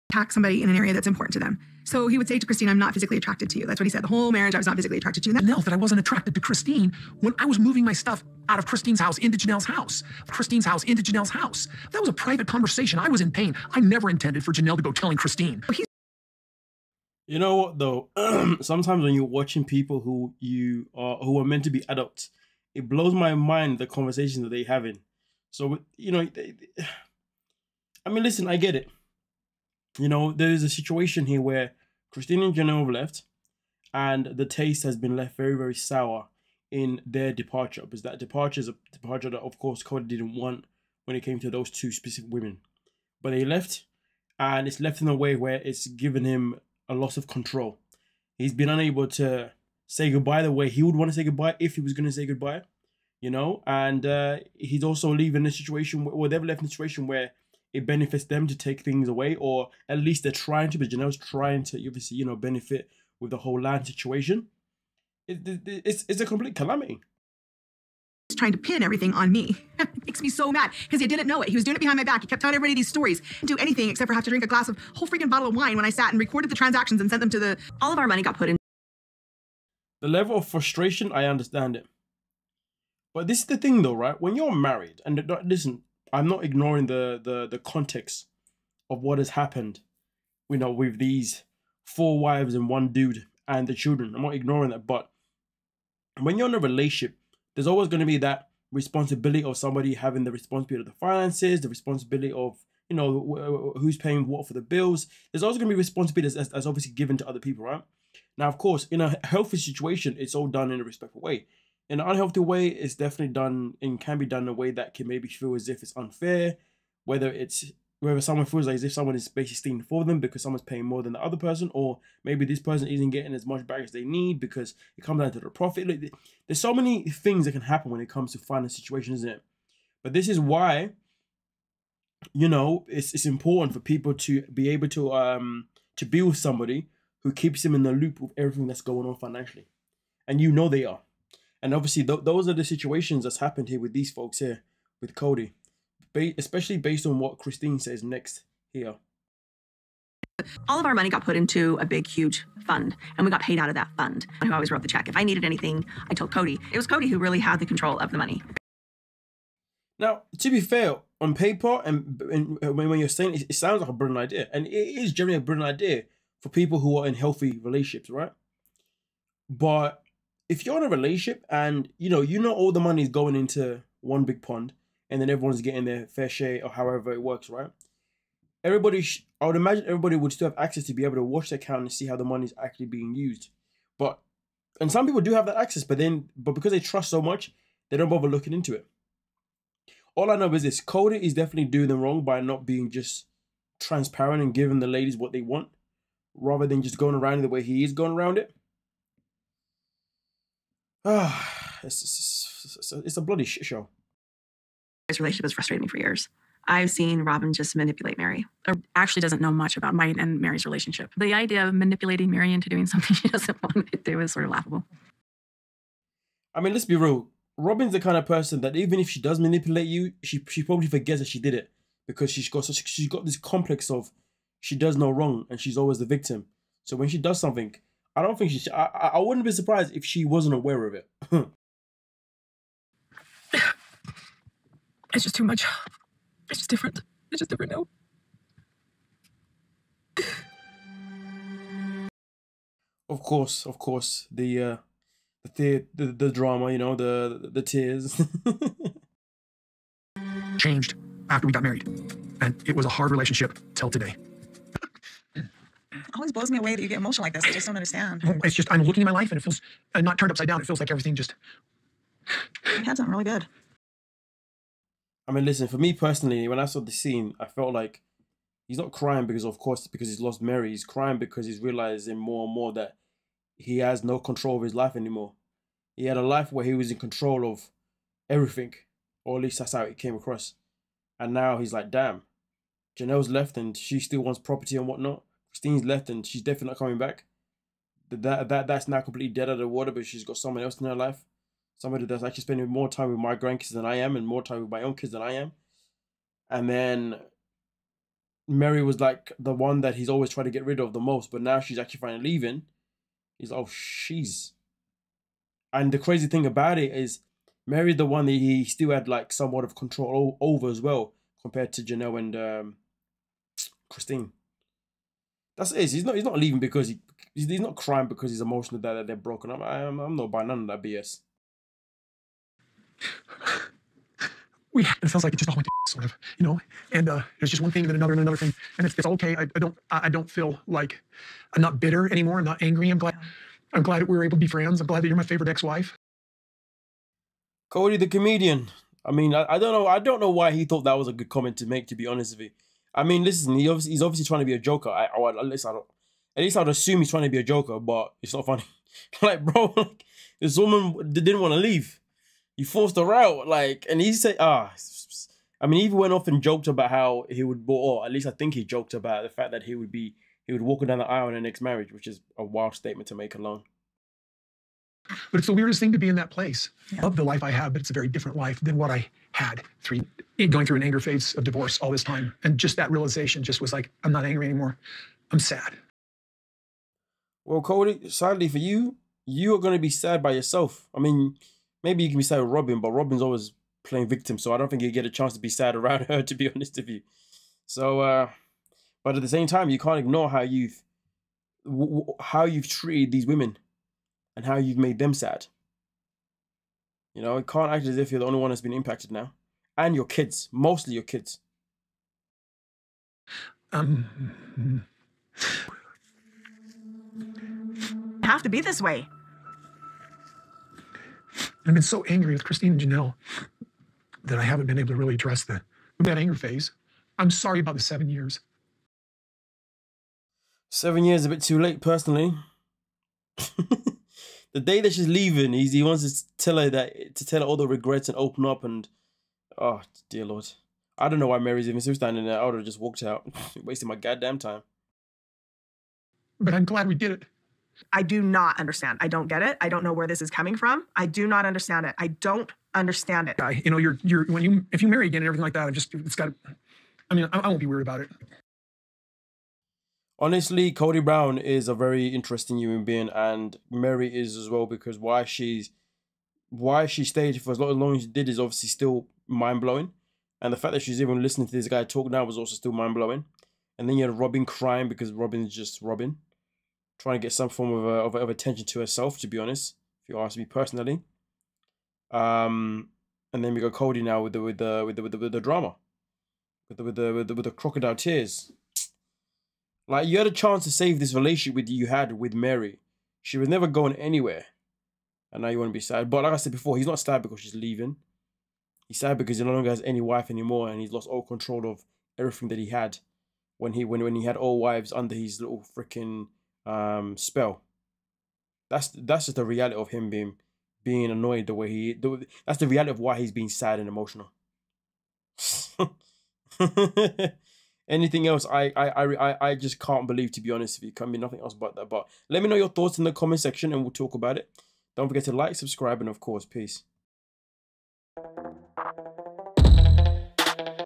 Attack somebody in an area that's important to them. So he would say to Christine, I'm not physically attracted to you. That's what he said. The whole marriage, I was not physically attracted to you. Janelle, that I wasn't attracted to Christine when I was moving my stuff out of Christine's house into Janelle's house. Christine's house into Janelle's house. That was a private conversation. I was in pain. I never intended for Janelle to go telling Christine. You know what though? Sometimes when you're watching people who are meant to be adults, it blows my mind the conversations that they're having. So you know, I mean, listen, I get it. You know, there is a situation here where Christine and Janelle have left, and the taste has been left very, very sour in their departure. Because that departure is a departure that, of course, Kody didn't want when it came to those two specific women. But they left, and it's left in a way where it's given him a loss of control. He's been unable to say goodbye the way he would want to say goodbye if he was going to say goodbye, you know. And he's also leaving a situation, or they've left in a situation where it benefits them to take things away, or at least they're trying to, but Janelle's trying to obviously, you know, benefit with the whole land situation. It's a complete calamity. He's trying to pin everything on me. It makes me so mad because he didn't know it. He was doing it behind my back. He kept telling everybody these stories. Didn't do anything except for have to drink a glass of whole freaking bottle of wine when I sat and recorded the transactions and sent them to the... All of our money got put in. The level of frustration, I understand it. But this is the thing though, right? When you're married, and listen, I'm not ignoring the context of what has happened, you know, with these 4 wives and 1 dude and the children. I'm not ignoring that. But when you're in a relationship, there's always going to be that responsibility of somebody having the responsibility of the finances, the responsibility of, you know, who's paying what for the bills. There's always going to be responsibility that's obviously given to other people, right? Now, of course, in a healthy situation, it's all done in a respectful way. In an unhealthy way, it's definitely done and can be done in a way that can maybe feel as if it's unfair, whether someone feels like as if someone is basically stealing for them because someone's paying more than the other person, or maybe this person isn't getting as much back as they need because it comes down to the profit. Like, there's so many things that can happen when it comes to finance situations, isn't it? But this is why, you know, it's important for people to be able to be with somebody who keeps them in the loop with everything that's going on financially, and you know they are. And obviously, those are the situations that's happened here with these folks here, with Kody. Especially based on what Christine says next here. All of our money got put into a big, huge fund, and we got paid out of that fund. Who always wrote the check. If I needed anything, I told Kody. It was Kody who really had the control of the money. Now, to be fair, on paper, and when you're saying it sounds like a brilliant idea, and it is generally a brilliant idea for people who are in healthy relationships, right? But if you're in a relationship and you know all the money is going into one big pond, and then everyone's getting their fair share or however it works, right? I would imagine everybody would still have access to be able to watch their account and see how the money is actually being used. And some people do have that access, but because they trust so much, they don't bother looking into it. All I know is this: Kody is definitely doing them wrong by not being just transparent and giving the ladies what they want, rather than just going around it the way he is going around it. It's a bloody shit show. This relationship has frustrated me for years. I've seen Robyn just manipulate Meri. Actually doesn't know much about mine and Meri's relationship. The idea of manipulating Meri into doing something she doesn't want to do is sort of laughable. I mean, let's be real. Robyn's the kind of person that even if she does manipulate you, she probably forgets that she did it, because she's got this complex of she does no wrong and she's always the victim. So when she does something, I don't think I wouldn't be surprised if she wasn't aware of it. It's just too much. It's just different. It's just different now. Of course, the drama, you know, the tears. Changed after we got married, and it was a hard relationship till today. It always blows me away that you get emotional like this. I just don't understand. It's just, I'm looking at my life and it feels, not turned upside down, it feels like everything just... You had something really good. I mean, listen, for me personally, when I saw the scene, I felt like he's not crying because he's lost Meri. He's crying because he's realizing more and more that he has no control of his life anymore. He had a life where he was in control of everything, or at least that's how it came across. And now he's like, damn, Janelle's left and she still wants property and whatnot. Christine's left and she's definitely not coming back. That's now completely dead out of the water, but she's got someone else in her life. Somebody that's actually spending more time with my grandkids than I am, and more time with my own kids than I am. And then Meri was like the one that he's always tried to get rid of the most, but now she's actually finally leaving. He's like, oh, she's. And the crazy thing about it is, Meri's the one that he still had like somewhat of control over as well, compared to Janelle and Christine. That's it. He's not leaving because he's not crying because he's emotional that they're broken up. I'm not buying none of that BS. It feels like it just all went to sort of, you know, and there's just one thing and then another thing, and it's okay. I don't feel like I'm not bitter anymore. I'm not angry. I'm glad that we were able to be friends. I'm glad that you're my favorite ex-wife. Kody the comedian. I mean, I don't know why he thought that was a good comment to make, to be honest with you. I mean, listen, he's obviously trying to be a joker. At least I'd assume he's trying to be a joker, but it's not funny. Like, bro, like, this woman didn't want to leave. You forced her out, like, and he said, I mean, he even went off and joked about how he would, or at least I think he joked about the fact that he would walk down the aisle in the next marriage, which is a wild statement to make alone. But it's the weirdest thing to be in that place. I love the life I have, but it's a very different life than what I had going through an anger phase of divorce all this time. And just that realization just was like, I'm not angry anymore. I'm sad. Well, Kody, sadly for you, you are going to be sad by yourself. I mean, maybe you can be sad with Robyn, but Robyn's always playing victim, so I don't think you get a chance to be sad around her, to be honest with you. So, but at the same time, you can't ignore how you've treated these women and how you've made them sad. You know, it can't act as if you're the only one that's been impacted now. And your kids, mostly your kids. Have to be this way. I've been so angry with Christine and Janelle that I haven't been able to really address that anger phase. I'm sorry about the 7 years. 7 years is a bit too late, personally. The day that she's leaving, he wants to tell her all the regrets and open up, and oh dear Lord, I don't know why Meri's even still standing there. I would have just walked out, wasting my goddamn time. But I'm glad we did it. I do not understand. I don't get it. I don't know where this is coming from. I do not understand it. I don't understand it. You know, if you marry again and everything like that, I won't be weird about it. Honestly, Kody Brown is a very interesting human being, and Meri is as well, because why she stayed for as long as she did is obviously still mind-blowing. And the fact that she's even listening to this guy talk now was also still mind-blowing. And then you had Robyn crying because Robyn's just Robyn, trying to get some form of attention to herself, to be honest, if you ask me personally. And then we got Kody now with the drama, with the crocodile tears. Like, you had a chance to save this relationship you had with Meri. She was never going anywhere. And now you want to be sad. But like I said before, he's not sad because she's leaving. He's sad because he no longer has any wife anymore, and he's lost all control of everything that he had when he had all wives under his little freaking spell. That's just the reality of him being annoyed the way that's the reality of why he's being sad and emotional. Anything else, I just can't believe, to be honest with you. Can be nothing else but that. But let me know your thoughts in the comment section and we'll talk about it. Don't forget to like, subscribe, and of course, peace.